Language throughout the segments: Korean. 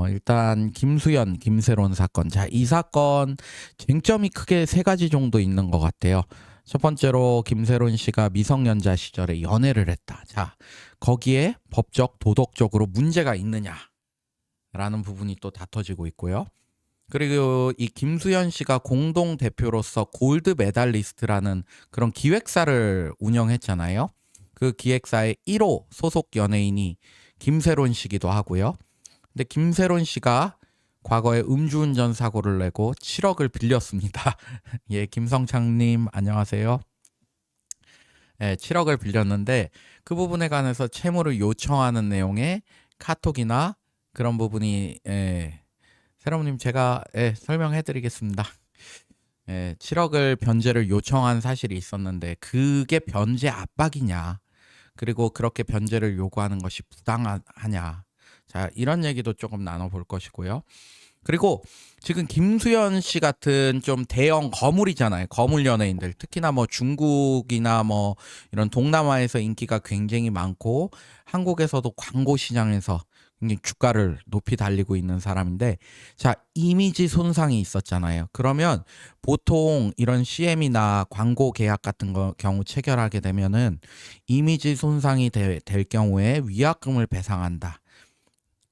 일단 김수현, 김세론 사건. 자, 이 사건 쟁점이 크게 세 가지 정도 있는 것 같아요. 첫 번째로 김세론 씨가 미성년자 시절에 연애를 했다. 자, 거기에 법적, 도덕적으로 문제가 있느냐라는 부분이 또 다퉈지고 있고요. 그리고 이 김수현 씨가 공동 대표로서 골드 메달리스트라는 그런 기획사를 운영했잖아요. 그 기획사의 1호 소속 연예인이 김세론 씨기도 하고요. 근데 김세론 씨가 과거에 음주운전 사고를 내고 7억을 빌렸습니다. 예, 김성창님 안녕하세요. 예, 7억을 빌렸는데 그 부분에 관해서 채무를 요청하는 내용의 카톡이나 그런 부분이 세롬님 제가 설명해드리겠습니다. 7억을 변제를 요청한 사실이 있었는데 그게 변제 압박이냐, 그리고 그렇게 변제를 요구하는 것이 부당하냐, 자, 이런 얘기도 조금 나눠볼 것이고요. 그리고 지금 김수현 씨 같은 좀 대형 거물이잖아요. 거물 연예인들. 특히나 뭐 중국이나 뭐 이런 동남아에서 인기가 굉장히 많고 한국에서도 광고 시장에서 굉장히 주가를 높이 달리고 있는 사람인데, 자, 이미지 손상이 있었잖아요. 그러면 보통 이런 CM이나 광고 계약 같은 경우 체결하게 되면은 이미지 손상이 될 경우에 위약금을 배상한다.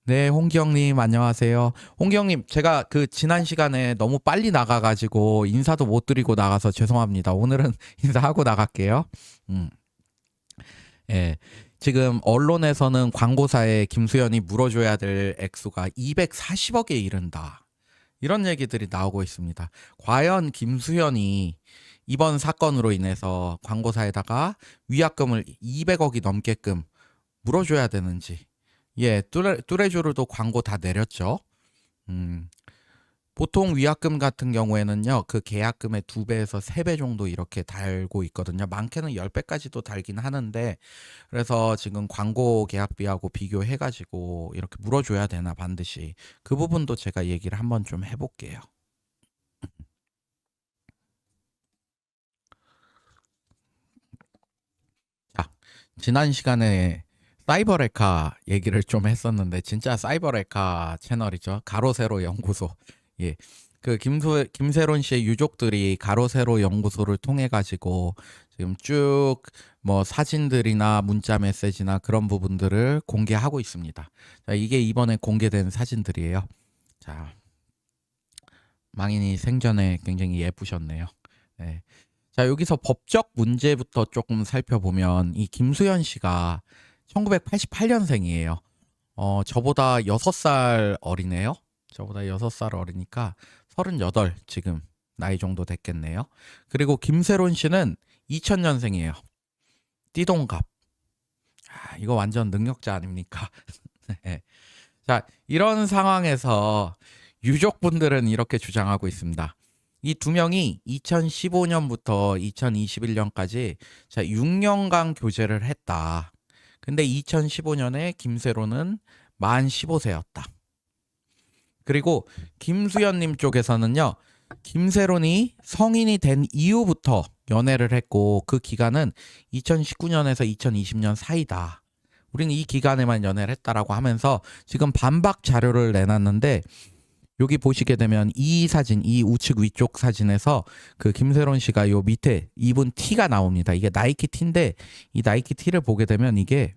네, 홍기영님 안녕하세요. 홍기영님, 제가 그 지난 시간에 너무 빨리 나가가지고 인사도 못 드리고 나가서 죄송합니다. 오늘은 인사하고 나갈게요. 예, 지금 언론에서는 광고사에 김수현이 물어줘야 될 액수가 240억에 이른다, 이런 얘기들이 나오고 있습니다. 과연 김수현이 이번 사건으로 인해서 광고사에다가 위약금을 200억이 넘게끔 물어줘야 되는지. 예, 뚜레쥬르도 광고 다 내렸죠. 보통 위약금 같은 경우에는요, 그 계약금의 2배에서 3배 정도 이렇게 달고 있거든요. 많게는 10배까지도 달긴 하는데, 그래서 지금 광고 계약비하고 비교해가지고 이렇게 물어줘야 되나 반드시. 그 부분도 제가 얘기를 한번 좀 해볼게요. 자, 지난 시간에 사이버레카 얘기를 좀 했었는데 진짜 사이버레카 채널이죠. 가로세로 연구소. 예. 그 김세론 씨의 유족들이 가로세로 연구소를 통해 가지고 지금 쭉 뭐 사진들이나 문자 메시지나 그런 부분들을 공개하고 있습니다. 자, 이게 이번에 공개된 사진들이에요. 자, 망인이 생전에 굉장히 예쁘셨네요. 네. 자, 여기서 법적 문제부터 조금 살펴보면 이 김수현 씨가 1988년생이에요. 저보다 6살 어리네요. 저보다 6살 어리니까 38 지금 나이 정도 됐겠네요. 그리고 김세론 씨는 2000년생이에요. 띠동갑. 이거 완전 능력자 아닙니까? 네. 자, 이런 상황에서 유족분들은 이렇게 주장하고 있습니다. 이 두 명이 2015년부터 2021년까지 자, 6년간 교제를 했다. 근데 2015년에 김세론은 만 15세였다. 그리고 김수현님 쪽에서는요, 김세론이 성인이 된 이후부터 연애를 했고 그 기간은 2019년에서 2020년 사이다. 우리는 이 기간에만 연애를 했다라고 하면서 지금 반박 자료를 내놨는데, 여기 보시게 되면 이 사진, 이 우측 위쪽 사진에서 그 김세론 씨가 요 밑에 입은 티가 나옵니다. 이게 나이키 티인데 이 나이키 티를 보게 되면 이게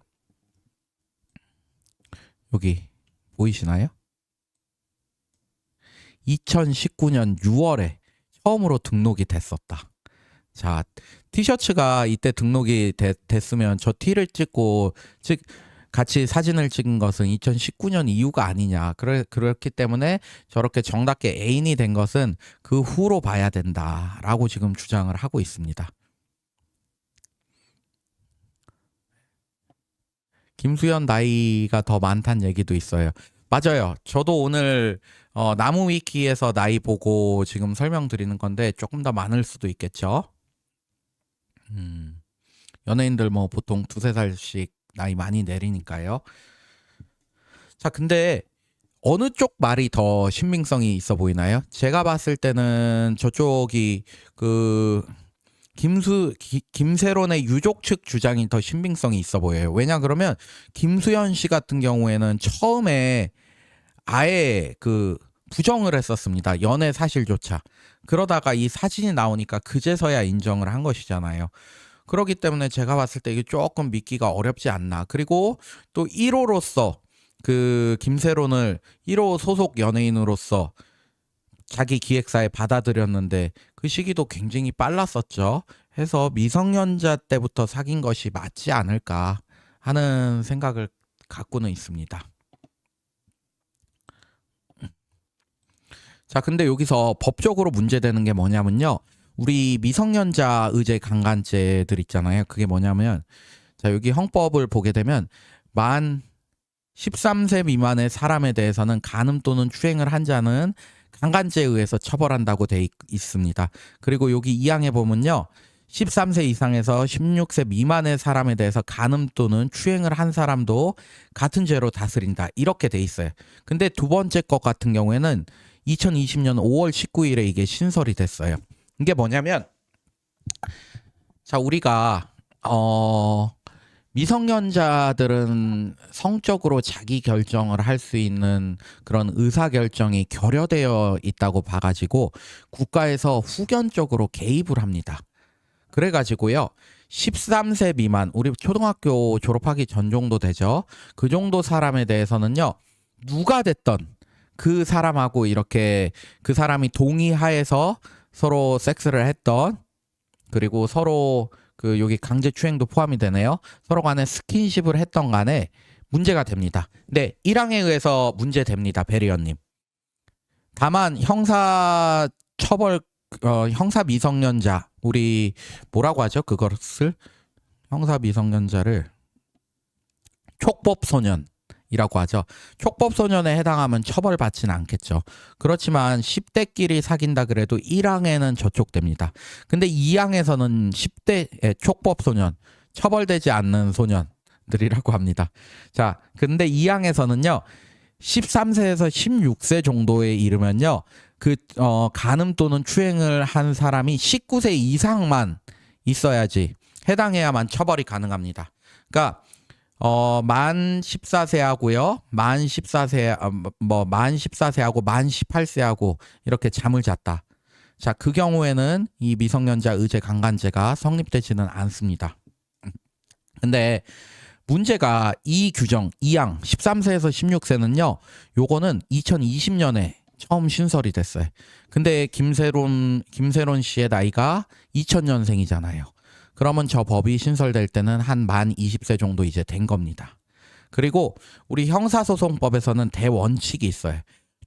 여기 보이시나요? 2019년 6월에 처음으로 등록이 됐었다. 자, 티셔츠가 이때 등록이 됐으면 저 티를 찍고 같이 사진을 찍은 것은 2019년 이후가 아니냐. 그렇기 때문에 저렇게 정답게 애인이 된 것은 그 후로 봐야 된다라고 지금 주장을 하고 있습니다. 김수현 나이가 더 많다는 얘기도 있어요. 맞아요. 저도 오늘 나무위키에서 나이 보고 지금 설명드리는 건데 조금 더 많을 수도 있겠죠. 연예인들 뭐 보통 2-3살씩 나이 많이 내리니까요. 자, 근데 어느 쪽 말이 더 신빙성이 있어 보이나요? 제가 봤을 때는 저쪽이 그 김세론의 유족 측 주장이 더 신빙성이 있어 보여요. 왜냐 그러면 김수현 씨 같은 경우에는 처음에 아예 그 부정을 했었습니다. 연애 사실조차. 그러다가 이 사진이 나오니까 그제서야 인정을 한 것이잖아요. 그렇기 때문에 제가 봤을 때 이게 조금 믿기가 어렵지 않나. 그리고 또 1호로서 그 김세론을 1호 소속 연예인으로서 자기 기획사에 받아들였는데 그 시기도 굉장히 빨랐었죠. 해서 미성년자 때부터 사귄 것이 맞지 않을까 하는 생각을 갖고는 있습니다. 자, 근데 여기서 법적으로 문제되는 게 뭐냐면요. 우리 미성년자 의제 강간죄들 있잖아요. 그게 뭐냐면, 자, 여기 형법을 보게 되면 만 13세 미만의 사람에 대해서는 간음 또는 추행을 한 자는 강간죄에 의해서 처벌한다고 돼 있습니다. 그리고 여기 2항에 보면요. 13세 이상에서 16세 미만의 사람에 대해서 간음 또는 추행을 한 사람도 같은 죄로 다스린다. 이렇게 돼 있어요. 근데 두 번째 것 같은 경우에는 2020년 5월 19일에 이게 신설이 됐어요. 이게 뭐냐면, 자, 우리가 미성년자들은 성적으로 자기 결정을 할 수 있는 그런 의사결정이 결여되어 있다고 봐가지고 국가에서 후견적으로 개입을 합니다. 그래가지고요, 13세 미만, 우리 초등학교 졸업하기 전 정도 되죠. 그 정도 사람에 대해서는요, 누가 됐던 그 사람하고 이렇게 그 사람이 동의하에서 서로 섹스를 했던, 그리고 서로 그 여기 강제추행도 포함이 되네요. 서로 간에 스킨십을 했던 간에 문제가 됩니다. 근데 1항에 의해서 문제됩니다. 배리언님. 다만 형사 처벌 형사 미성년자, 우리 뭐라고 하죠? 그것을 형사 미성년자를 촉법소년이라고 하죠. 촉법소년에 해당하면 처벌받지는 않겠죠. 그렇지만 10대끼리 사귄다 그래도 1항에는 저촉됩니다. 근데 2항에서는 10대 촉법소년, 처벌되지 않는 소년들이라고 합니다. 자, 근데 2항에서는요. 13세에서 16세 정도에 이르면요. 그 간음 또는 추행을 한 사람이 19세 이상만 있어야지 해당해야만 처벌이 가능합니다. 그러니까 만 14세하고요. 만 14세하고 만 18세하고 이렇게 잠을 잤다. 자, 그 경우에는 이 미성년자 의제 강간죄가 성립되지는 않습니다. 근데 문제가 이 규정 2항 13세에서 16세는요. 요거는 2020년에 처음 신설이 됐어요. 근데 김세론 씨의 나이가 2000년생이잖아요. 그러면 저 법이 신설될 때는 한 만 20세 정도 이제 된 겁니다. 그리고 우리 형사소송법에서는 대원칙이 있어요.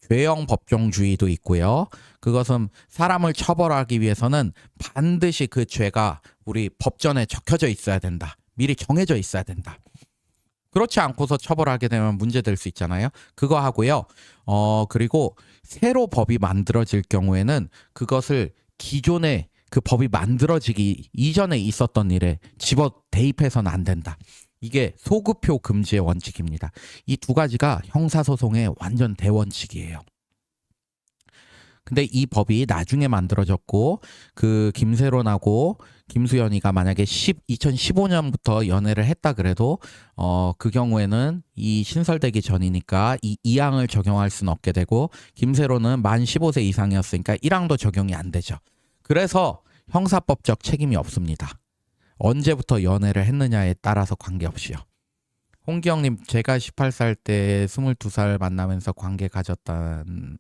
죄형 법정주의도 있고요. 그것은 사람을 처벌하기 위해서는 반드시 그 죄가 우리 법전에 적혀져 있어야 된다. 미리 정해져 있어야 된다. 그렇지 않고서 처벌하게 되면 문제될 수 있잖아요. 그거 하고요. 그리고 새로 법이 만들어질 경우에는 그것을 기존에 그 법이 만들어지기 이전에 있었던 일에 집어 대입해서는 안 된다. 이게 소급표 금지의 원칙입니다. 이 두 가지가 형사소송의 완전 대원칙이에요. 근데 이 법이 나중에 만들어졌고 그 김세론하고 김수연이가 만약에 2015년부터 연애를 했다 그래도 그 경우에는 이 신설되기 전이니까 이 2항을 적용할 수는 없게 되고 김세론은 만 15세 이상이었으니까 1항도 적용이 안 되죠. 그래서 형사법적 책임이 없습니다. 언제부터 연애를 했느냐에 따라서 관계없이요. 홍기영님, 제가 18살 때 22살 만나면서 관계 가졌다면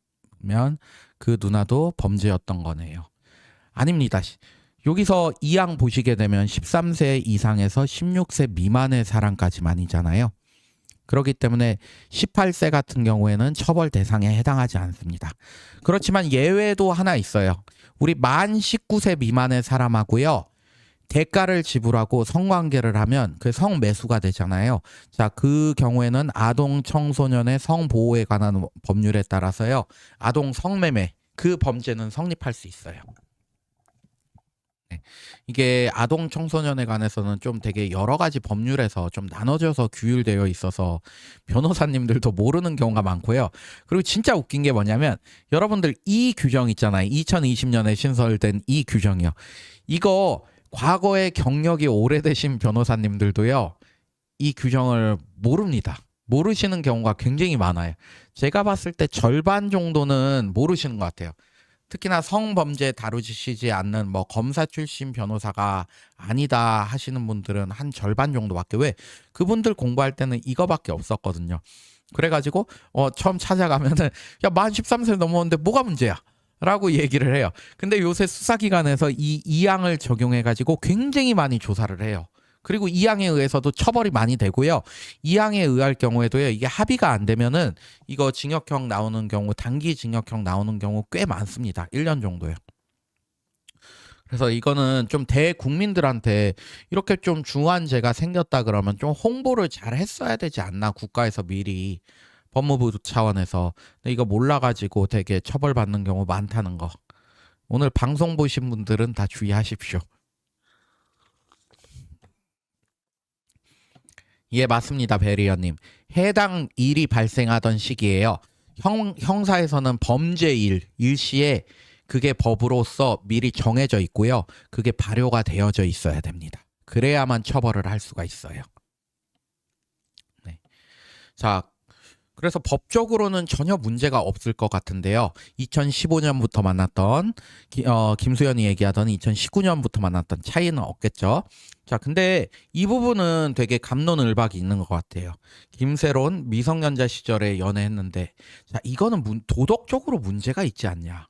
그 누나도 범죄였던 거네요. 아닙니다. 여기서 2항 보시게 되면 13세 이상에서 16세 미만의 사람까지만이잖아요. 그렇기 때문에 18세 같은 경우에는 처벌 대상에 해당하지 않습니다. 그렇지만 예외도 하나 있어요. 우리 만 19세 미만의 사람하고요. 대가를 지불하고 성관계를 하면 그 성매수가 되잖아요. 자, 그 경우에는 아동 청소년의 성보호에 관한 법률에 따라서요. 아동 성매매 그 범죄는 성립할 수 있어요. 네. 이게 아동 청소년에 관해서는 좀 되게 여러 가지 법률에서 좀 나눠져서 규율되어 있어서 변호사님들도 모르는 경우가 많고요. 그리고 진짜 웃긴 게 뭐냐면 여러분들 이 규정 있잖아요. 2020년에 신설된 이 규정이요. 이거 과거에 경력이 오래되신 변호사님들도요. 이 규정을 모릅니다. 모르시는 경우가 굉장히 많아요. 제가 봤을 때 절반 정도는 모르시는 것 같아요. 특히나 성범죄 다루시지 않는 뭐 검사 출신 변호사가 아니다 하시는 분들은 한 절반 정도밖에, 왜? 그분들 공부할 때는 이거밖에 없었거든요. 그래가지고 처음 찾아가면은 야, 만 13세 넘었는데 뭐가 문제야? 라고 얘기를 해요. 근데 요새 수사기관에서 이 2항을 적용해가지고 굉장히 많이 조사를 해요. 그리고 2항에 의해서도 처벌이 많이 되고요. 2항에 의할 경우에도요, 이게 합의가 안 되면은 이거 징역형 나오는 경우, 단기 징역형 나오는 경우 꽤 많습니다. 1년 정도요. 그래서 이거는 좀 대국민들한테 이렇게 좀 중환제가 생겼다 그러면 좀 홍보를 잘 했어야 되지 않나, 국가에서 미리, 법무부 차원에서. 근데 이거 몰라가지고 되게 처벌받는 경우 많다는 거. 오늘 방송 보신 분들은 다 주의하십시오. 예, 맞습니다. 베리어님. 해당 일이 발생하던 시기에요. 형사에서는 범죄일, 일시에 그게 법으로서 미리 정해져 있고요. 그게 발효가 되어져 있어야 됩니다. 그래야만 처벌을 할 수가 있어요. 네. 자, 그래서 법적으로는 전혀 문제가 없을 것 같은데요. 2015년부터 만났던 김수현이 얘기하던 2019년부터 만났던 차이는 없겠죠. 자, 근데 이 부분은 되게 갑론을박이 있는 것 같아요. 김세론 미성년자 시절에 연애했는데, 자, 이거는 도덕적으로 문제가 있지 않냐.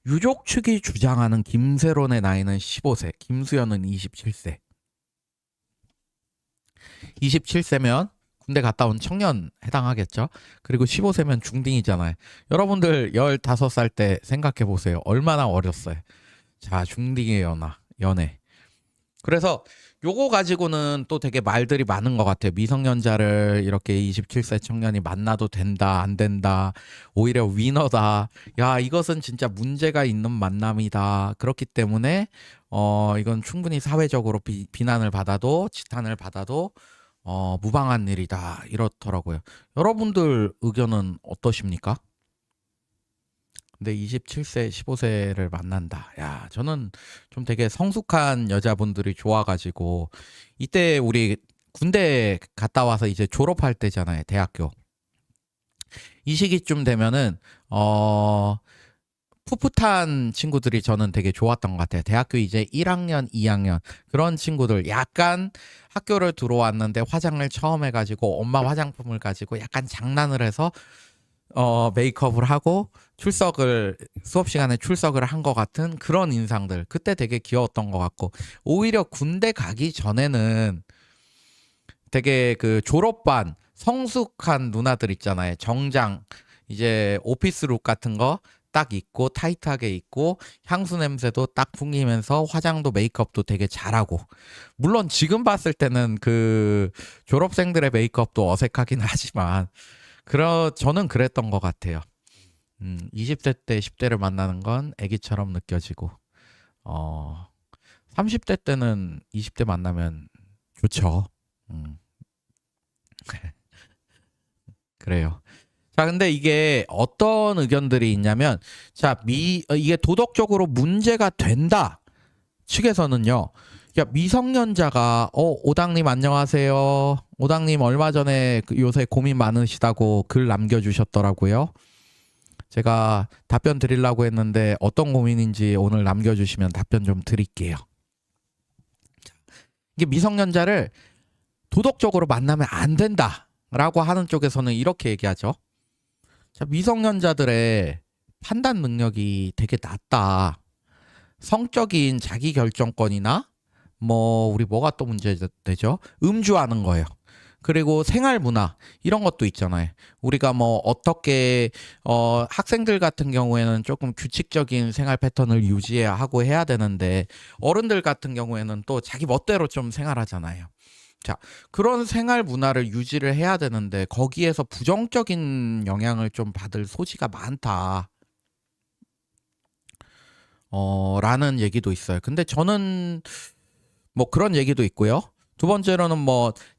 유족 측이 주장하는 김세론의 나이는 15세, 김수현은 27세. 27세면 군대 갔다 온 청년 해당하겠죠? 그리고 15세면 중딩이잖아요. 여러분들 15살 때 생각해 보세요. 얼마나 어렸어요. 자, 중딩의 연애. 그래서 요거 가지고는 또 되게 말들이 많은 것 같아요. 미성년자를 이렇게 27세 청년이 만나도 된다, 안 된다, 오히려 위너다. 야, 이것은 진짜 문제가 있는 만남이다. 그렇기 때문에 이건 충분히 사회적으로 비난을 받아도, 지탄을 받아도 무방한 일이다, 이렇더라고요. 여러분들 의견은 어떠십니까? 근데 27세, 15세를 만난다. 야, 저는 좀 되게 성숙한 여자분들이 좋아가지고, 이때 우리 군대 갔다 와서 이제 졸업할 때잖아요, 대학교. 이 시기쯤 되면은 풋풋한 친구들이 저는 되게 좋았던 것 같아요. 대학교 이제 1학년, 2학년 그런 친구들, 약간 학교를 들어왔는데 화장을 처음 해가지고 엄마 화장품을 가지고 약간 장난을 해서 메이크업을 하고 수업 시간에 출석을 한 것 같은 그런 인상들, 그때 되게 귀여웠던 것 같고, 오히려 군대 가기 전에는 되게 그 졸업반 성숙한 누나들 있잖아요. 정장, 이제 오피스룩 같은 거 딱 입고 타이트하게 입고 향수 냄새도 딱 풍기면서 화장도 메이크업도 되게 잘하고, 물론 지금 봤을 때는 그 졸업생들의 메이크업도 어색하긴 하지만 저는 그랬던 것 같아요. 20대 때 10대를 만나는 건 애기처럼 느껴지고 30대 때는 20대 만나면 좋죠. 그래요. 자, 근데 이게 어떤 의견들이 있냐면, 자, 이게 도덕적으로 문제가 된다 측에서는요. 야, 미성년자가 오당님 안녕하세요. 오당님 얼마 전에 요새 고민 많으시다고 글 남겨주셨더라고요. 제가 답변 드리려고 했는데 어떤 고민인지 오늘 남겨주시면 답변 좀 드릴게요. 이게 미성년자를 도덕적으로 만나면 안 된다라고 하는 쪽에서는 이렇게 얘기하죠. 자, 미성년자들의 판단 능력이 되게 낮다. 성적인 자기 결정권이나 우리 뭐가 또 문제되죠? 음주하는 거예요. 그리고 생활 문화 이런 것도 있잖아요. 우리가 어떻게 학생들 같은 경우에는 조금 규칙적인 생활 패턴을 유지해야 하고 해야 되는데, 어른들 같은 경우에는 또 자기 멋대로 좀 생활하잖아요. 자, 그런 생활 문화를 유지를 해야 되는데 거기에서 부정적인 영향을 좀 받을 소지가 많다. 라는 얘기도 있어요. 근데 저는 그런 얘기도 있고요. 두 번째로는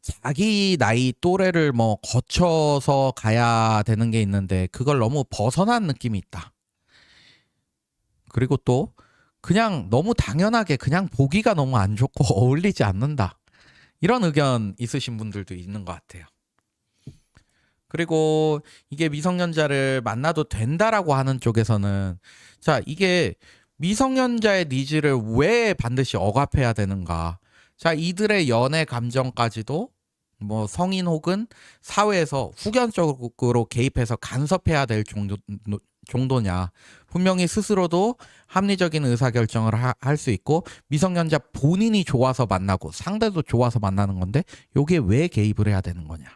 자기 나이 또래를 거쳐서 가야 되는 게 있는데 그걸 너무 벗어난 느낌이 있다. 그리고 또 그냥 너무 당연하게 그냥 보기가 너무 안 좋고 어울리지 않는다. 이런 의견 있으신 분들도 있는 것 같아요. 그리고 이게 미성년자를 만나도 된다라고 하는 쪽에서는 자, 이게 미성년자의 니즈를 왜 반드시 억압해야 되는가? 자, 이들의 연애 감정까지도 뭐 성인 혹은 사회에서 후견적으로 개입해서 간섭해야 될 정도냐. 분명히 스스로도 합리적인 의사결정을 할 수 있고 미성년자 본인이 좋아서 만나고 상대도 좋아서 만나는 건데 요게 왜 개입을 해야 되는 거냐.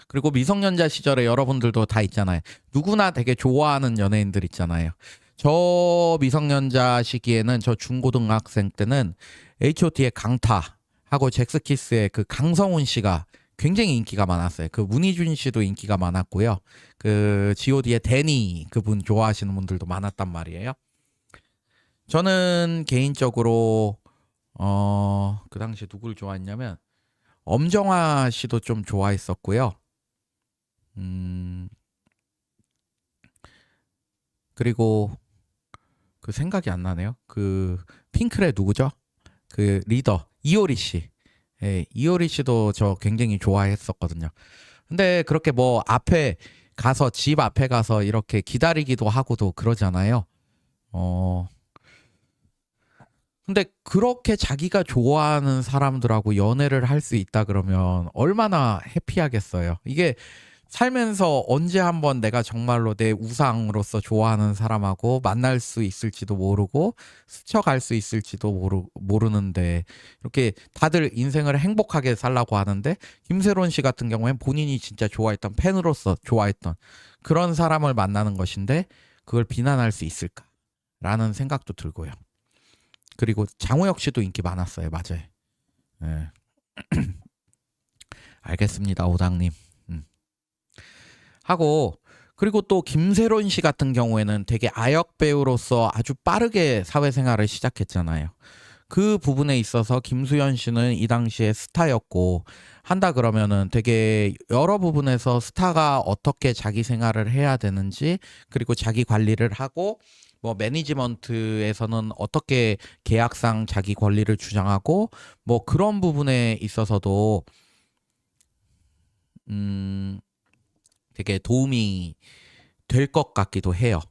그리고 미성년자 시절에 여러분들도 다 있잖아요. 누구나 되게 좋아하는 연예인들 있잖아요. 저 미성년자 시기에는 저 중고등학생 때는 H.O.T의 강타하고 잭스키스의 그 강성훈 씨가 굉장히 인기가 많았어요. 그 문희준 씨도 인기가 많았고요. 그 G.O.D의 데니 그분 좋아하시는 분들도 많았단 말이에요. 저는 개인적으로 그 당시 누굴 좋아했냐면 엄정화 씨도 좀 좋아했었고요. 그리고 그 생각이 안 나네요. 그 핑클의 누구죠? 그 리더 이효리 씨. 예, 이효리 씨도 저 굉장히 좋아했었거든요. 근데 그렇게 뭐 앞에 가서 집 앞에 가서 이렇게 기다리기도 하고도 그러잖아요. 근데 그렇게 자기가 좋아하는 사람들하고 연애를 할 수 있다 그러면 얼마나 해피하겠어요. 이게 살면서 언제 한번 내가 정말로 내 우상으로서 좋아하는 사람하고 만날 수 있을지도 모르고 스쳐갈 수 있을지도 모르는데 이렇게 다들 인생을 행복하게 살라고 하는데 김세론 씨 같은 경우엔 본인이 진짜 좋아했던 팬으로서 좋아했던 그런 사람을 만나는 것인데 그걸 비난할 수 있을까라는 생각도 들고요. 그리고 장우혁 씨도 인기 많았어요. 맞아요. 네. 알겠습니다. 오당님. 하고 그리고 또 김세론 씨 같은 경우에는 되게 아역 배우로서 아주 빠르게 사회생활을 시작했잖아요. 그 부분에 있어서 김수현 씨는 이 당시에 스타였고 한다 그러면은 되게 여러 부분에서 스타가 어떻게 자기 생활을 해야 되는지 그리고 자기 관리를 하고 뭐 매니지먼트에서는 어떻게 계약상 자기 권리를 주장하고 뭐 그런 부분에 있어서도 되게 도움이 될 것 같기도 해요.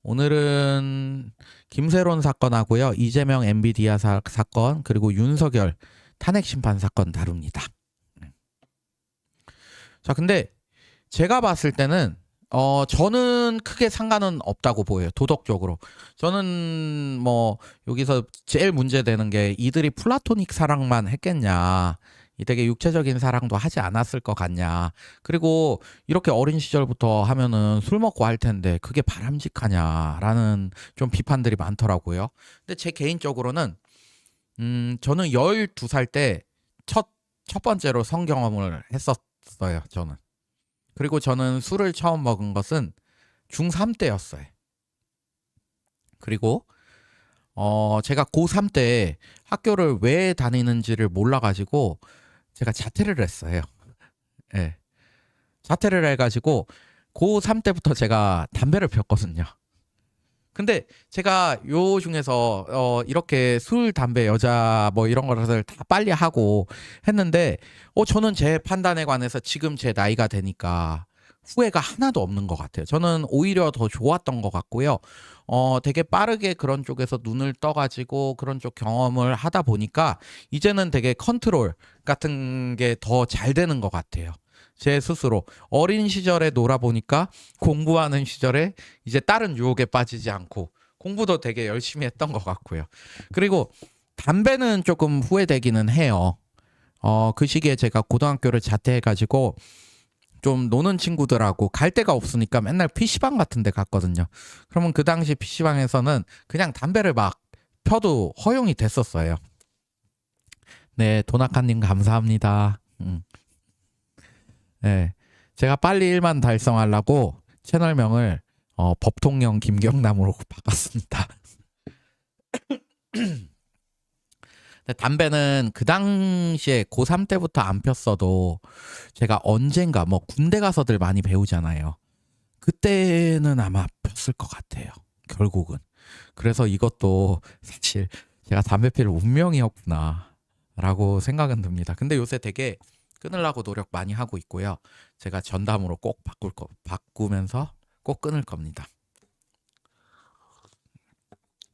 오늘은 김세론 사건하고요. 이재명 엔비디아 사건 그리고 윤석열 탄핵 심판 사건 다룹니다. 자, 근데 제가 봤을 때는 저는 크게 상관은 없다고 보여요. 도덕적으로. 저는 뭐 여기서 제일 문제되는 게 이들이 플라토닉 사랑만 했겠냐. 이 되게 육체적인 사랑도 하지 않았을 것 같냐. 그리고 이렇게 어린 시절부터 하면은 술 먹고 할 텐데 그게 바람직하냐라는 좀 비판들이 많더라고요. 근데 제 개인적으로는 저는 12살 때 첫 번째로 성경험을 했었어요. 저는. 그리고 저는 술을 처음 먹은 것은 중3 때였어요. 그리고 제가 고3 때 학교를 왜 다니는지를 몰라가지고 제가 자퇴를 했어요. 네. 자퇴를 해가지고 고3 때부터 제가 담배를 폈거든요. 근데 제가 요 중에서 이렇게 술, 담배, 여자 뭐 이런 것을 다 빨리 하고 했는데 저는 제 판단에 관해서 지금 제 나이가 되니까 후회가 하나도 없는 것 같아요. 저는 오히려 더 좋았던 것 같고요. 되게 빠르게 그런 쪽에서 눈을 떠가지고 그런 쪽 경험을 하다 보니까 이제는 되게 컨트롤 같은 게 더 잘 되는 것 같아요. 제 스스로 어린 시절에 놀아보니까 공부하는 시절에 이제 다른 유혹에 빠지지 않고 공부도 되게 열심히 했던 것 같고요. 그리고 담배는 조금 후회되기는 해요. 그 시기에 제가 고등학교를 자퇴해가지고 좀 노는 친구들하고 갈 데가 없으니까 맨날 PC방 같은 데 갔거든요. 그러면 그 당시 PC방에서는 그냥 담배를 막 펴도 허용이 됐었어요. 네, 도나카님 감사합니다. 네, 제가 빨리 1만 달성하려고 채널명을 법통령 김경남으로 바꿨습니다. 담배는 그 당시에 고3 때부터 안 폈어도 제가 언젠가 뭐 군대 가서들 많이 배우잖아요. 그때는 아마 폈을 것 같아요. 결국은. 그래서 이것도 사실 제가 담배 필 운명이었구나 라고 생각은 듭니다. 근데 요새 되게 끊으려고 노력 많이 하고 있고요. 제가 전담으로 꼭 바꾸면서 꼭 끊을 겁니다.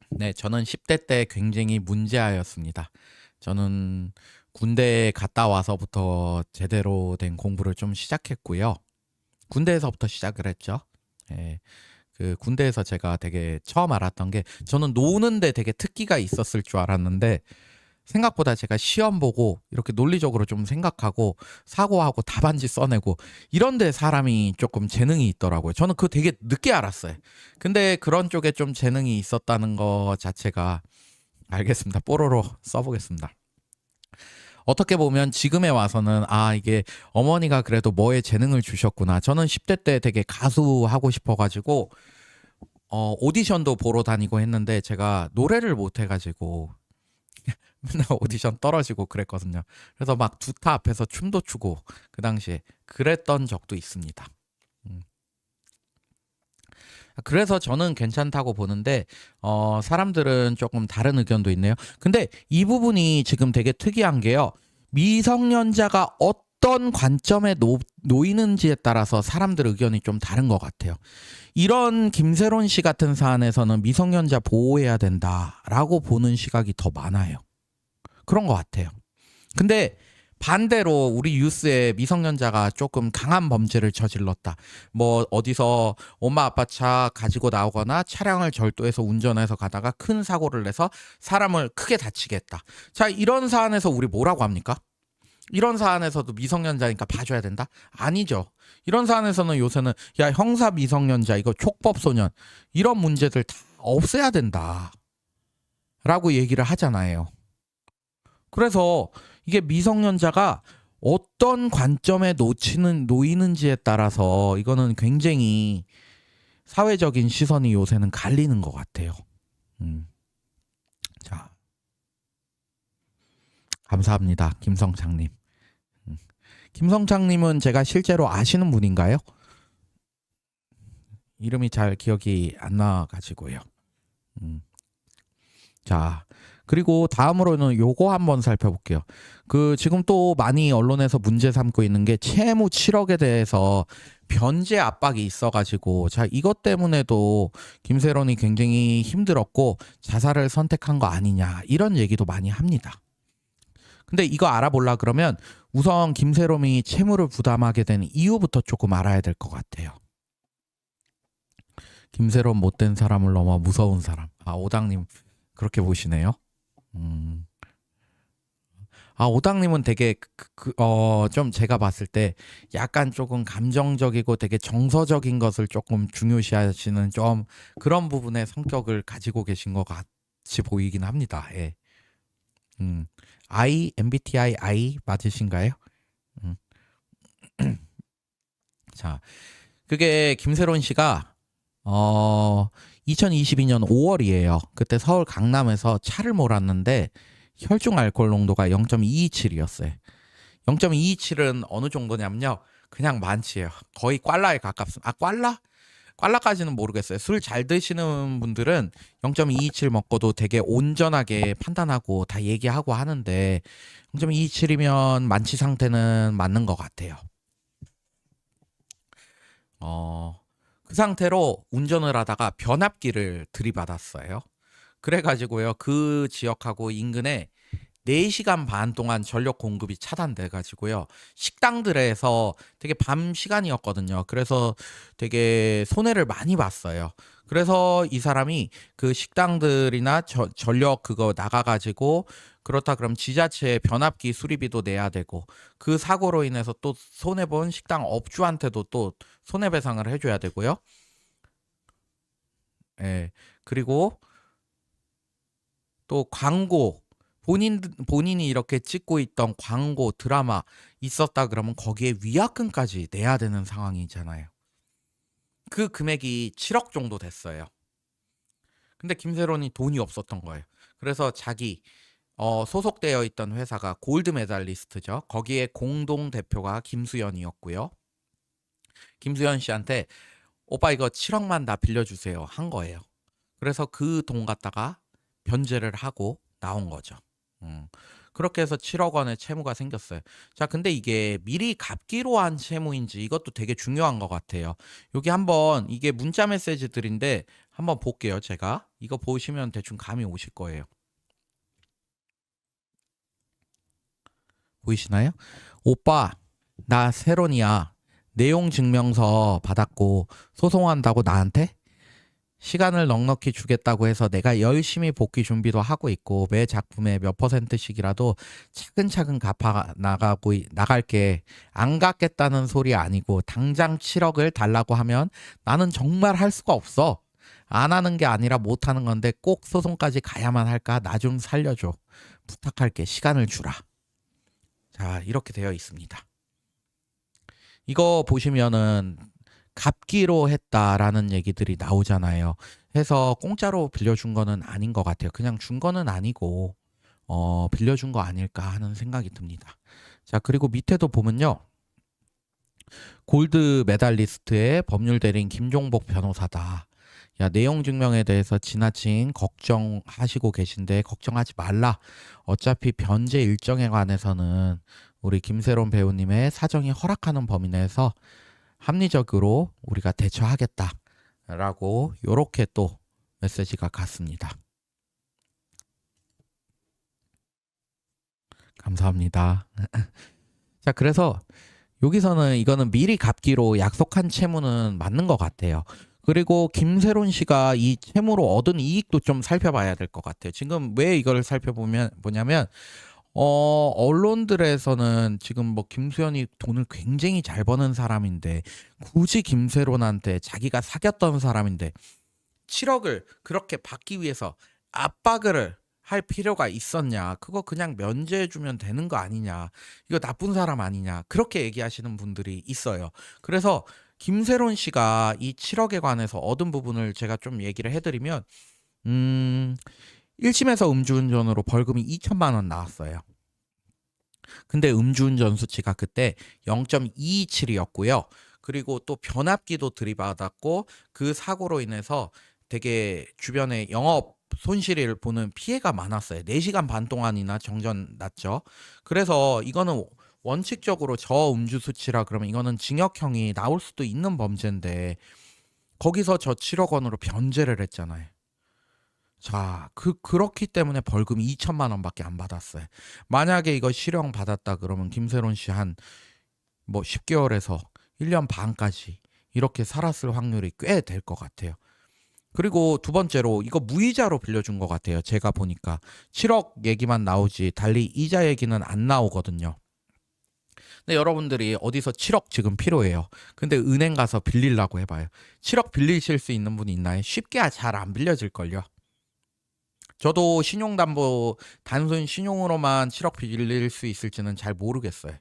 네, 저는 10대 때 굉장히 문제아였습니다. 저는 군대에 갔다 와서부터 제대로 된 공부를 좀 시작했고요. 군대에서부터 시작을 했죠. 예, 그 군대에서 제가 되게 처음 알았던 게 저는 노는데 되게 특기가 있었을 줄 알았는데 생각보다 제가 시험 보고 이렇게 논리적으로 좀 생각하고 사고하고 답안지 써내고 이런 데 사람이 조금 재능이 있더라고요. 저는 그거 되게 늦게 알았어요. 근데 그런 쪽에 좀 재능이 있었다는 거 자체가 알겠습니다. 뽀로로 써보겠습니다. 어떻게 보면 지금에 와서는 이게 어머니가 그래도 뭐에 재능을 주셨구나. 저는 10대 때 되게 가수 하고 싶어가지고 오디션도 보러 다니고 했는데 제가 노래를 못 해가지고 맨날 오디션 떨어지고 그랬거든요. 그래서 막 두타 앞에서 춤도 추고 그 당시에 그랬던 적도 있습니다. 그래서 저는 괜찮다고 보는데 사람들은 조금 다른 의견도 있네요. 근데 이 부분이 지금 되게 특이한 게요. 미성년자가 어떤 관점에 놓이는지에 따라서 사람들 의견이 좀 다른 것 같아요. 이런 김세론 씨 같은 사안에서는 미성년자 보호해야 된다라고 보는 시각이 더 많아요. 그런 것 같아요. 근데 반대로 우리 뉴스에 미성년자가 조금 강한 범죄를 저질렀다. 뭐 어디서 엄마 아빠 차 가지고 나오거나 차량을 절도해서 운전해서 가다가 큰 사고를 내서 사람을 크게 다치게 했다. 자, 이런 사안에서 우리 뭐라고 합니까? 이런 사안에서도 미성년자니까 봐줘야 된다? 아니죠. 이런 사안에서는 요새는 야, 형사 미성년자 이거 촉법 소년 이런 문제들 다 없애야 된다 라고 얘기를 하잖아요. 그래서 이게 미성년자가 어떤 관점에 놓이는지에 따라서 이거는 굉장히 사회적인 시선이 요새는 갈리는 것 같아요. 자, 감사합니다. 김성창님. 김성창님은 제가 실제로 아시는 분인가요? 이름이 잘 기억이 안 나가지고요. 자, 그리고 다음으로는 요거 한번 살펴볼게요. 지금 또 많이 언론에서 문제 삼고 있는 게 채무 7억에 대해서 변제 압박이 있어가지고 자, 이것 때문에도 김세론이 굉장히 힘들었고 자살을 선택한 거 아니냐 이런 얘기도 많이 합니다. 근데 이거 알아보려 그러면 우선 김세롬이 채무를 부담하게 된 이유부터 조금 알아야 될 것 같아요. 김세롬 못된 사람을 넘어 무서운 사람. 오당님 그렇게 보시네요. 오당님은 되게 좀 제가 봤을 때 약간 조금 감정적이고 되게 정서적인 것을 조금 중요시하시는 좀 그런 부분의 성격을 가지고 계신 것 같이 보이긴 합니다. 예. MBTI I 맞으신가요? 자, 그게 김세론 씨가 2022년 5월이에요. 그때 서울 강남에서 차를 몰았는데 혈중 알코올 농도가 0.227이었어요. 0.227은 어느 정도냐면요. 그냥 만치예요. 거의 꽐라에 가깝습니다. 꽐라? 꽐라까지는 모르겠어요. 술 잘 드시는 분들은 0.227 먹고도 되게 온전하게 판단하고 다 얘기하고 하는데 0.227이면 만치 상태는 맞는 것 같아요. 그 상태로 운전을 하다가 변압기를 들이받았어요. 그래가지고요, 그 지역하고 인근에 4시간 반 동안 전력 공급이 차단돼가지고요, 식당들에서 되게 밤 시간이었거든요. 그래서 되게 손해를 많이 봤어요. 그래서 이 사람이 그 식당들이나 전력 그거 나가가지고 그렇다 그럼 지자체 변압기 수리비도 내야 되고 그 사고로 인해서 또 손해본 식당 업주한테도 또 손해배상을 해줘야 되고요. 예. 그리고 또 광고 본인이 이렇게 찍고 있던 광고 드라마 있었다 그러면 거기에 위약금까지 내야 되는 상황이잖아요. 그 금액이 7억 정도 됐어요. 근데 김세론이 돈이 없었던 거예요. 그래서 자기 소속되어 있던 회사가 골드 메달리스트죠. 거기에 공동 대표가 김수현이었고요. 김수현 씨한테 오빠 이거 7억만 나 빌려주세요 한 거예요. 그래서 그 돈 갖다가 변제를 하고 나온 거죠. 그렇게 해서 7억 원의 채무가 생겼어요. 자, 근데 이게 미리 갚기로 한 채무인지 이것도 되게 중요한 것 같아요. 여기 한번 이게 문자 메시지들인데 한번 볼게요. 제가 이거 보시면 대충 감이 오실 거예요. 보이시나요? 오빠, 나 세론이야. 내용 증명서 받았고 소송한다고 나한테? 시간을 넉넉히 주겠다고 해서 내가 열심히 복귀 준비도 하고 있고 매 작품에 몇 %씩이라도 차근차근 갚아 나갈게. 안 갚겠다는 소리 아니고 당장 7억을 달라고 하면 나는 정말 할 수가 없어. 안 하는 게 아니라 못 하는 건데 꼭 소송까지 가야만 할까? 나 좀 살려줘. 부탁할게. 시간을 주라. 자, 이렇게 되어 있습니다. 이거 보시면은 갚기로 했다라는 얘기들이 나오잖아요. 해서 공짜로 빌려준 거는 아닌 것 같아요. 그냥 준 거는 아니고 빌려준 거 아닐까 하는 생각이 듭니다. 자, 그리고 밑에도 보면요. 골드 메달리스트의 법률 대리인 김종복 변호사다. 야, 내용 증명에 대해서 지나친 걱정하시고 계신데 걱정하지 말라. 어차피 변제 일정에 관해서는 우리 김세론 배우님의 사정이 허락하는 범위 내에서 합리적으로 우리가 대처하겠다라고 요렇게 또 메시지가 갔습니다. 감사합니다. 자, 그래서 여기서는 이거는 미리 갚기로 약속한 채무는 맞는 것 같아요. 그리고 김세론 씨가 이 채무로 얻은 이익도 좀 살펴봐야 될 것 같아요. 지금 왜 이걸 보냐면 언론들에서는 지금 뭐 김수현이 돈을 굉장히 잘 버는 사람인데 굳이 김세론한테 자기가 사귀었던 사람인데 7억을 그렇게 받기 위해서 압박을 할 필요가 있었냐? 그거 그냥 면제해주면 되는 거 아니냐? 이거 나쁜 사람 아니냐? 그렇게 얘기하시는 분들이 있어요. 그래서 김세론 씨가 이 7억에 관해서 얻은 부분을 제가 좀 얘기를 해드리면 1심에서 음주운전으로 벌금이 2천만 원 나왔어요. 근데 음주운전 수치가 그때 0.227이었고요. 그리고 또 변압기도 들이받았고 그 사고로 인해서 되게 주변에 영업 손실을 보는 피해가 많았어요. 4시간 반 동안이나 정전 났죠. 그래서 이거는 원칙적으로 저음주 수치라 그러면 이거는 징역형이 나올 수도 있는 범죄인데 거기서 저 7억 원으로 변제를 했잖아요. 자, 그렇기 때문에 벌금이 2천만 원밖에 안 받았어요. 만약에 이거 실형 받았다 그러면 김세론 씨 한 뭐 10개월에서 1년 반까지 이렇게 살았을 확률이 꽤 될 것 같아요. 그리고 두 번째로 이거 무이자로 빌려준 것 같아요. 제가 보니까 7억 얘기만 나오지 달리 이자 얘기는 안 나오거든요. 근데 여러분들이 어디서 7억 지금 필요해요. 근데 은행 가서 빌리려고 해봐요. 7억 빌리실 수 있는 분이 있나요? 쉽게 잘 안 빌려질걸요. 저도 신용담보 단순 신용으로만 7억 빌릴 수 있을지는 잘 모르겠어요.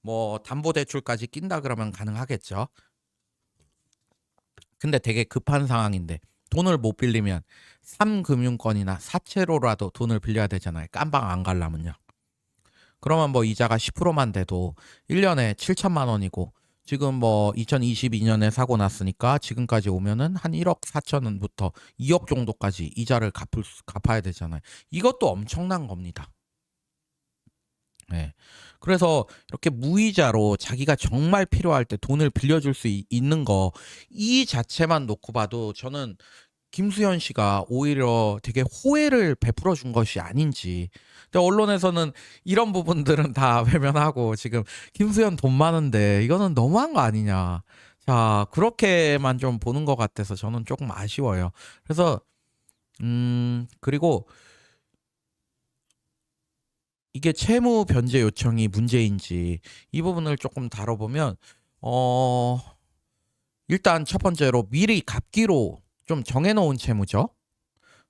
뭐 담보대출까지 낀다 그러면 가능하겠죠. 근데 되게 급한 상황인데 돈을 못 빌리면 3금융권이나 사채로라도 돈을 빌려야 되잖아요. 깜방 안 가려면요. 그러면 뭐 이자가 10%만 돼도 1년에 7천만 원이고 지금 뭐 2022년에 사고 났으니까 지금까지 오면은 한 1억 4천원부터 2억 정도까지 이자를 갚아야 되잖아요. 이것도 엄청난 겁니다. 네. 그래서 이렇게 무이자로 자기가 정말 필요할 때 돈을 빌려줄 수 있는 거 이 자체만 놓고 봐도 저는 김수현 씨가 오히려 되게 호혜를 베풀어 준 것이 아닌지. 근데 언론에서는 이런 부분들은 다 외면하고 지금 김수현 돈 많은데 이거는 너무한 거 아니냐. 자, 그렇게만 좀 보는 것 같아서 저는 조금 아쉬워요. 그래서 그리고 이게 채무 변제 요청이 문제인지 이 부분을 조금 다뤄보면 어 일단 첫 번째로 미리 갚기로 좀 정해놓은 채무죠.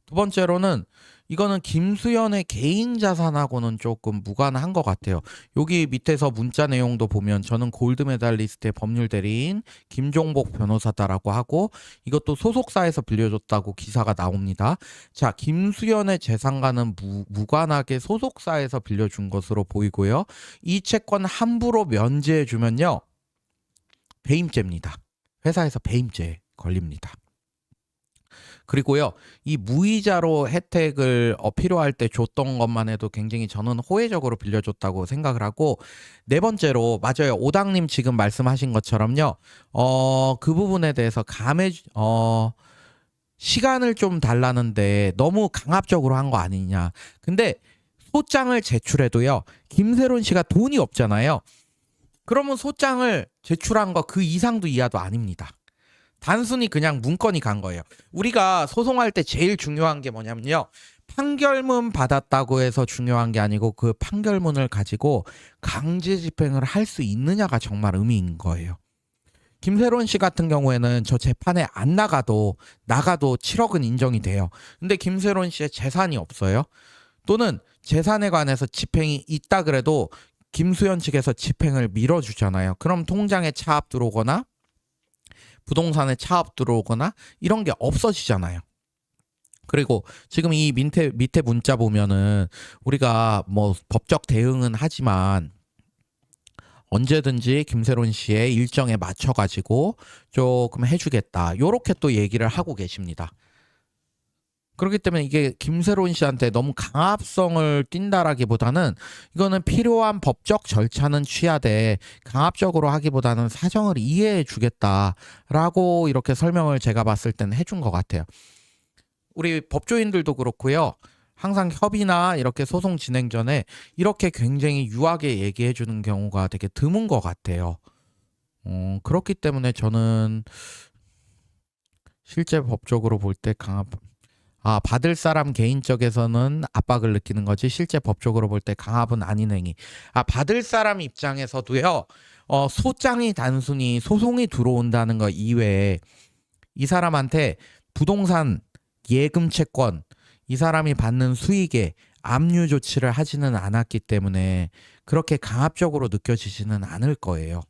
두 번째로는 이거는 김수현의 개인 자산하고는 조금 무관한 것 같아요. 여기 밑에서 문자 내용도 보면 저는 골드 메달리스트의 법률 대리인 김종복 변호사다라고 하고 이것도 소속사에서 빌려줬다고 기사가 나옵니다. 자, 김수현의 재산과는 무관하게 소속사에서 빌려준 것으로 보이고요. 이 채권 함부로 면제해주면요. 배임죄입니다. 회사에서 배임죄 걸립니다. 그리고요, 이 무이자로 혜택을 필요할 때 줬던 것만 해도 굉장히 저는 호혜적으로 빌려줬다고 생각을 하고, 네 번째로, 맞아요. 오당님 지금 말씀하신 것처럼요, 그 부분에 대해서 시간을 좀 달라는데 너무 강압적으로 한 거 아니냐. 근데 소장을 제출해도요, 김세론 씨가 돈이 없잖아요. 그러면 소장을 제출한 거 그 이상도 이하도 아닙니다. 단순히 그냥 문건이 간 거예요. 우리가 소송할 때 제일 중요한 게 뭐냐면요, 판결문 받았다고 해서 중요한 게 아니고 그 판결문을 가지고 강제 집행을 할 수 있느냐가 정말 의미인 거예요. 김세론 씨 같은 경우에는 저 재판에 안 나가도 7억은 인정이 돼요. 근데 김세론 씨의 재산이 없어요. 또는 재산에 관해서 집행이 있다 그래도 김수현 측에서 집행을 밀어주잖아요. 그럼 통장에 차압 들어오거나 부동산에 차압 들어오거나 이런 게 없어지잖아요. 그리고 지금 이 밑에 문자 보면은 우리가 뭐 법적 대응은 하지만 언제든지 김세론 씨의 일정에 맞춰가지고 조금 해주겠다, 요렇게 또 얘기를 하고 계십니다. 그렇기 때문에 이게 김세론 씨한테 너무 강압성을 띈다라기보다는 이거는 필요한 법적 절차는 취하되 강압적으로 하기보다는 사정을 이해해 주겠다라고 이렇게 설명을 제가 봤을 때는 해준 것 같아요. 우리 법조인들도 그렇고요. 항상 협의나 이렇게 소송 진행 전에 이렇게 굉장히 유하게 얘기해 주는 경우가 되게 드문 것 같아요. 그렇기 때문에 저는 실제 법적으로 볼 때 받을 사람 개인적에서는 압박을 느끼는 거지 실제 법적으로 볼 때 강압은 아닌 행위. 받을 사람 입장에서도요, 소장이 단순히 소송이 들어온다는 거 이외에 이 사람한테 부동산 예금 채권, 이 사람이 받는 수익에 압류 조치를 하지는 않았기 때문에 그렇게 강압적으로 느껴지지는 않을 거예요.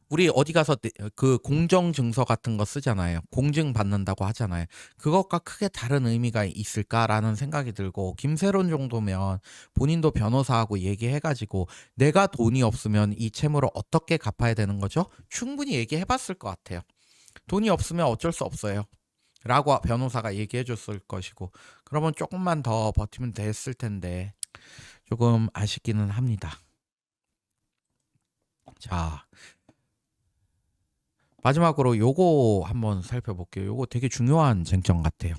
우리 어디 가서 그 공정증서 같은 거 쓰잖아요. 공증 받는다고 하잖아요. 그것과 크게 다른 의미가 있을까라는 생각이 들고, 김세론 정도면 본인도 변호사하고 얘기해가지고 내가 돈이 없으면 이 채무를 어떻게 갚아야 되는 거죠? 충분히 얘기해봤을 것 같아요. 돈이 없으면 어쩔 수 없어요 라고 변호사가 얘기해줬을 것이고, 그러면 조금만 더 버티면 됐을 텐데 조금 아쉽기는 합니다. 자, 마지막으로 요거 한번 살펴볼게요. 요거 되게 중요한 쟁점 같아요.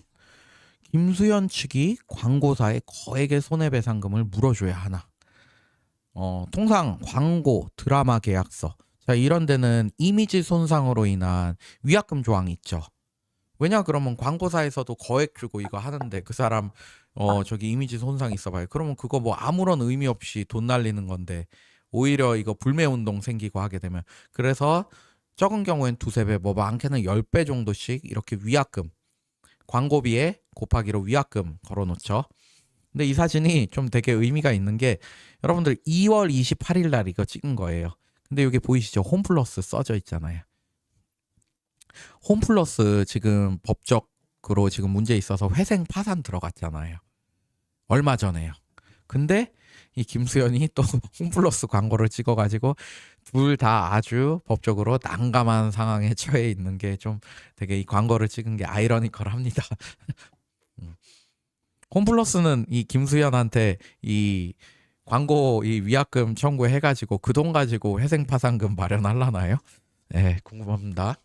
김수현 측이 광고사에 거액의 손해배상금을 물어줘야 하나. 통상 광고, 드라마 계약서, 자, 이런 데는 이미지 손상으로 인한 위약금 조항이 있죠. 왜냐 그러면 광고사에서도 거액 주고 이거 하는데 그 사람 저기 이미지 손상 있어봐요. 그러면 그거 뭐 아무런 의미 없이 돈 날리는 건데 오히려 이거 불매운동 생기고 하게 되면, 그래서 적은 경우엔 2~3배, 뭐 많게는 10배 정도씩 이렇게 위약금, 광고비에 곱하기로 위약금 걸어놓죠. 근데 이 사진이 좀 되게 의미가 있는 게, 여러분들 2월 28일 날 이거 찍은 거예요. 근데 여기 보이시죠? 홈플러스 써져 있잖아요. 홈플러스 지금 법적으로 지금 문제 있어서 회생 파산 들어갔잖아요. 얼마 전에요. 근데 이 김수현이 또 홈플러스 광고를 찍어가지고 둘 다 아주 법적으로 난감한 상황에 처해 있는 게 좀 되게, 이 광고를 찍은 게 아이러니컬합니다. 홈플러스는 이 김수현한테 이 광고 이 위약금 청구해가지고 그 돈 가지고 회생파산금 마련하려나요? 네, 궁금합니다.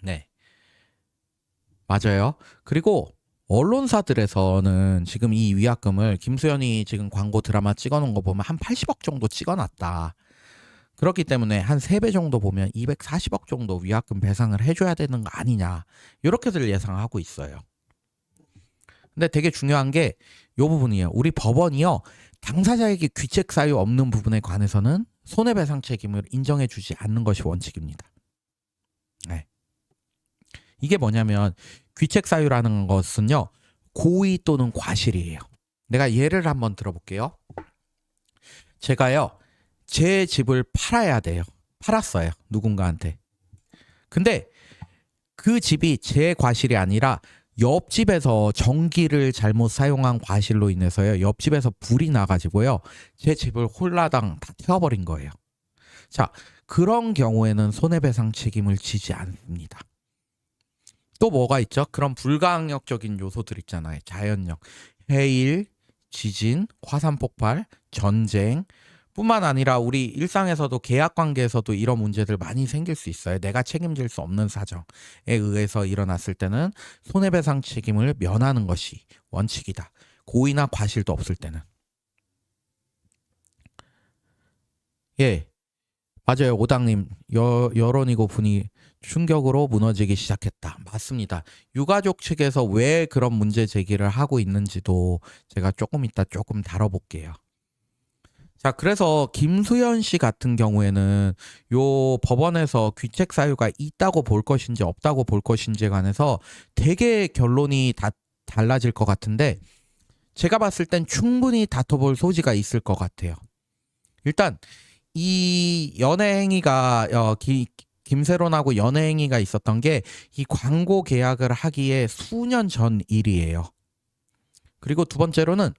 네, 맞아요. 그리고 언론사들에서는 지금 이 위약금을 김수현이 지금 광고 드라마 찍어놓은 거 보면 한 80억 정도 찍어놨다. 그렇기 때문에 한 3배 정도 보면 240억 정도 위약금 배상을 해줘야 되는 거 아니냐, 이렇게들 예상하고 있어요. 근데 되게 중요한 게 이 부분이에요. 우리 법원이요, 당사자에게 귀책 사유 없는 부분에 관해서는 손해배상 책임을 인정해주지 않는 것이 원칙입니다. 네. 이게 뭐냐면 귀책 사유라는 것은요, 고의 또는 과실이에요. 내가 예를 한번 들어볼게요. 제가요, 제 집을 팔아야 돼요. 팔았어요, 누군가한테. 근데 그 집이 제 과실이 아니라 옆집에서 전기를 잘못 사용한 과실로 인해서요, 옆집에서 불이 나가지고요, 제 집을 홀라당 다 태워버린 거예요. 자, 그런 경우에는 손해배상 책임을 지지 않습니다. 또 뭐가 있죠? 그런 불가항력적인 요소들 있잖아요. 자연력, 해일, 지진, 화산 폭발, 전쟁 뿐만 아니라 우리 일상에서도 계약 관계에서도 이런 문제들 많이 생길 수 있어요. 내가 책임질 수 없는 사정에 의해서 일어났을 때는 손해배상 책임을 면하는 것이 원칙이다. 고의나 과실도 없을 때는. 예, 맞아요. 오당님, 여론이고 분위 충격으로 무너지기 시작했다. 맞습니다. 유가족 측에서 왜 그런 문제 제기를 하고 있는지도 제가 조금 이따 조금 다뤄볼게요. 자, 그래서 김수현 씨 같은 경우에는 요 법원에서 귀책 사유가 있다고 볼 것인지 없다고 볼 것인지에 관해서 되게 결론이 다 달라질 것 같은데 제가 봤을 땐 충분히 다퉈볼 소지가 있을 것 같아요. 일단 이 연애행위가 김세론하고 연애행위가 있었던 게 이 광고 계약을 하기에 수년 전 일이에요. 그리고 두 번째로는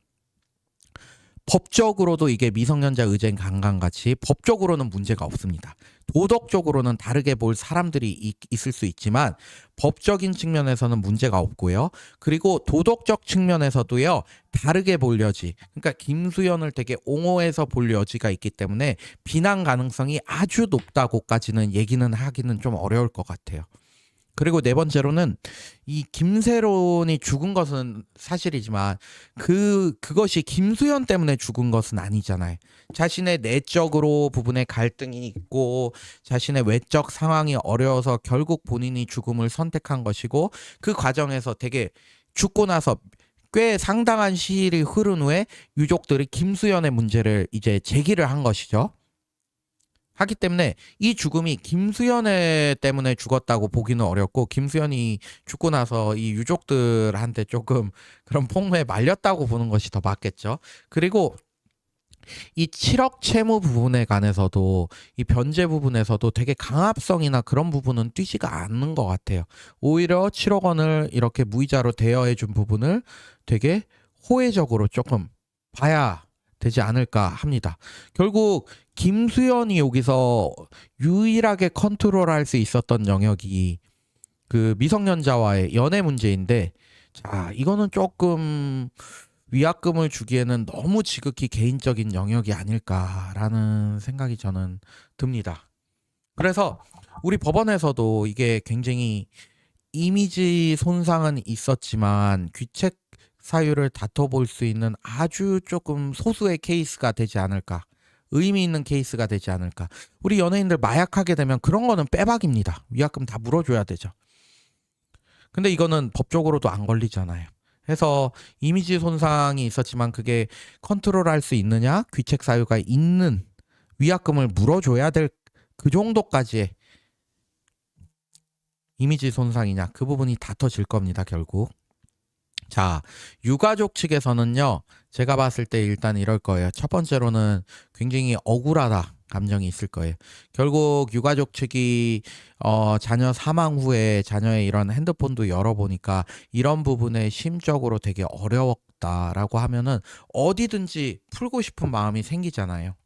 법적으로도 이게 미성년자 의제인 강간같이 법적으로는 문제가 없습니다. 도덕적으로는 다르게 볼 사람들이 있을 수 있지만 법적인 측면에서는 문제가 없고요. 그리고 도덕적 측면에서도요. 다르게 볼 여지. 그러니까 김수현을 되게 옹호해서 볼 여지가 있기 때문에 비난 가능성이 아주 높다고까지는 얘기는 하기는 좀 어려울 것 같아요. 그리고 네 번째로는 이 김세론이 죽은 것은 사실이지만 그것이 김수현 때문에 죽은 것은 아니잖아요. 자신의 내적으로 부분에 갈등이 있고 자신의 외적 상황이 어려워서 결국 본인이 죽음을 선택한 것이고 그 과정에서 되게 죽고 나서 꽤 상당한 시일이 흐른 후에 유족들이 김수현의 문제를 이제 제기를 한 것이죠. 하기 때문에 이 죽음이 김수현의 때문에 죽었다고 보기는 어렵고 김수현이 죽고 나서 이 유족들한테 조금 그런 폭로에 말렸다고 보는 것이 더 맞겠죠. 그리고 이 7억 채무 부분에 관해서도 이 변제 부분에서도 되게 강압성이나 그런 부분은 뛰지가 않는 것 같아요. 오히려 7억 원을 이렇게 무이자로 대여해 준 부분을 되게 호혜적으로 조금 봐야 되지 않을까 합니다. 결국 김수현이 여기서 유일하게 컨트롤할 수 있었던 영역이 그 미성년자와의 연애 문제인데, 자, 이거는 조금 위약금을 주기에는 너무 지극히 개인적인 영역이 아닐까라는 생각이 저는 듭니다. 그래서 우리 법원에서도 이게 굉장히 이미지 손상은 있었지만 귀책 사유를 다퉈볼 수 있는 아주 조금 소수의 케이스가 되지 않을까. 의미 있는 케이스가 되지 않을까. 우리 연예인들 마약하게 되면 그런 거는 빼박입니다. 위약금 다 물어줘야 되죠. 근데 이거는 법적으로도 안 걸리잖아요. 해서 이미지 손상이 있었지만 그게 컨트롤할 수 있느냐, 귀책 사유가 있는 위약금을 물어줘야 될 그 정도까지의 이미지 손상이냐, 그 부분이 다퉈질 겁니다, 결국. 자, 유가족 측에서는요, 제가 봤을 때 일단 이럴 거예요. 첫 번째로는 굉장히 억울하다 감정이 있을 거예요. 결국 유가족 측이 자녀 사망 후에 자녀의 이런 핸드폰도 열어보니까 이런 부분에 심적으로 되게 어려웠다라고 하면은 어디든지 풀고 싶은 마음이 생기잖아요.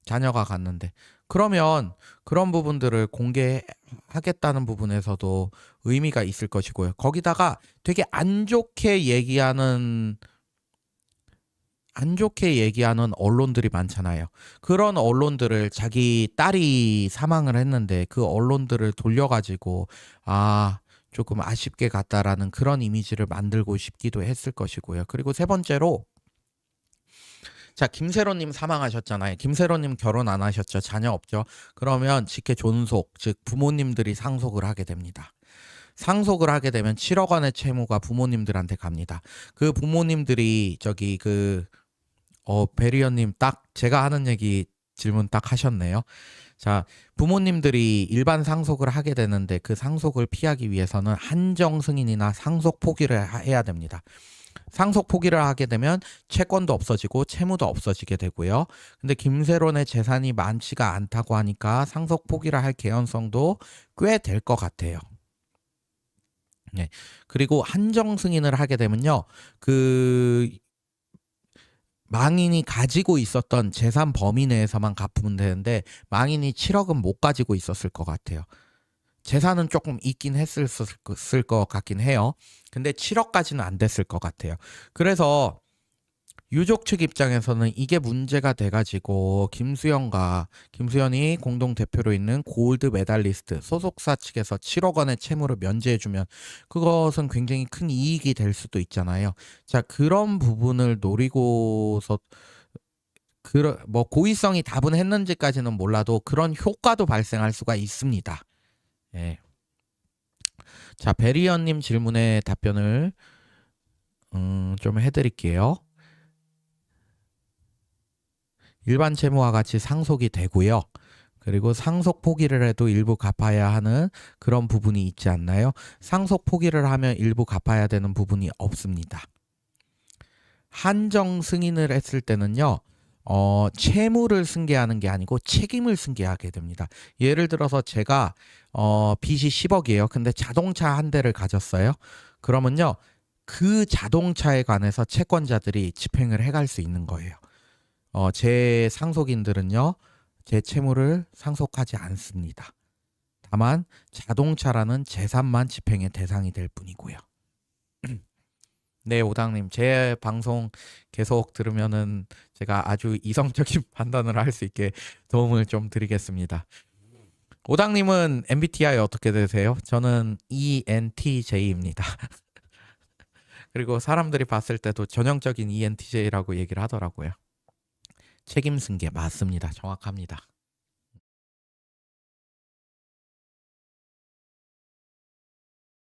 자녀가 갔는데. 그러면 그런 부분들을 공개하겠다는 부분에서도 의미가 있을 것이고요. 거기다가 되게 안 좋게 얘기하는 언론들이 많잖아요. 그런 언론들을 자기 딸이 사망을 했는데 그 언론들을 돌려가지고 조금 아쉽게 갔다라는 그런 이미지를 만들고 싶기도 했을 것이고요. 그리고 세 번째로 자, 김세로님 사망하셨잖아요. 김세로님 결혼 안 하셨죠? 자녀 없죠? 그러면 직계 존속, 즉 부모님들이 상속을 하게 됩니다. 상속을 하게 되면 7억 원의 채무가 부모님들한테 갑니다. 그 부모님들이 베리언님 딱 제가 하는 얘기 질문 딱 하셨네요. 자, 부모님들이 일반 상속을 하게 되는데 그 상속을 피하기 위해서는 한정 승인이나 상속 포기를 해야 됩니다. 상속 포기를 하게 되면 채권도 없어지고 채무도 없어지게 되고요. 근데 김세론의 재산이 많지가 않다고 하니까 상속 포기를 할 개연성도 꽤 될 것 같아요. 네. 그리고 한정 승인을 하게 되면요. 망인이 가지고 있었던 재산 범위 내에서만 갚으면 되는데 망인이 7억은 못 가지고 있었을 것 같아요. 재산은 조금 있긴 했을 것 같긴 해요. 근데 7억까지는 안 됐을 것 같아요. 그래서 유족 측 입장에서는 이게 문제가 돼가지고 김수현이 공동 대표로 있는 골드 메달리스트 소속사 측에서 7억 원의 채무를 면제해주면 그것은 굉장히 큰 이익이 될 수도 있잖아요. 자, 그런 부분을 노리고서 뭐 고의성이 다분했는지까지는 몰라도 그런 효과도 발생할 수가 있습니다. 예. 자, 베리언님 질문에 답변을 좀 해드릴게요. 일반 채무와 같이 상속이 되고요. 그리고 상속 포기를 해도 일부 갚아야 하는 그런 부분이 있지 않나요? 상속 포기를 하면 일부 갚아야 되는 부분이 없습니다. 한정 승인을 했을 때는요. 채무를 승계하는 게 아니고 책임을 승계하게 됩니다. 예를 들어서 제가 빚이 10억이에요. 근데 자동차 한 대를 가졌어요. 그러면요. 그 자동차에 관해서 채권자들이 집행을 해갈 수 있는 거예요. 제 상속인들은요. 제 채무를 상속하지 않습니다. 다만 자동차라는 재산만 집행의 대상이 될 뿐이고요. 네, 오당님, 제 방송 계속 들으면은 제가 아주 이성적인 판단을 할 수 있게 도움을 좀 드리겠습니다. 오당님은 MBTI 어떻게 되세요? 저는 ENTJ입니다. 그리고 사람들이 봤을 때도 전형적인 ENTJ라고 얘기를 하더라고요. 책임 승계 맞습니다. 정확합니다.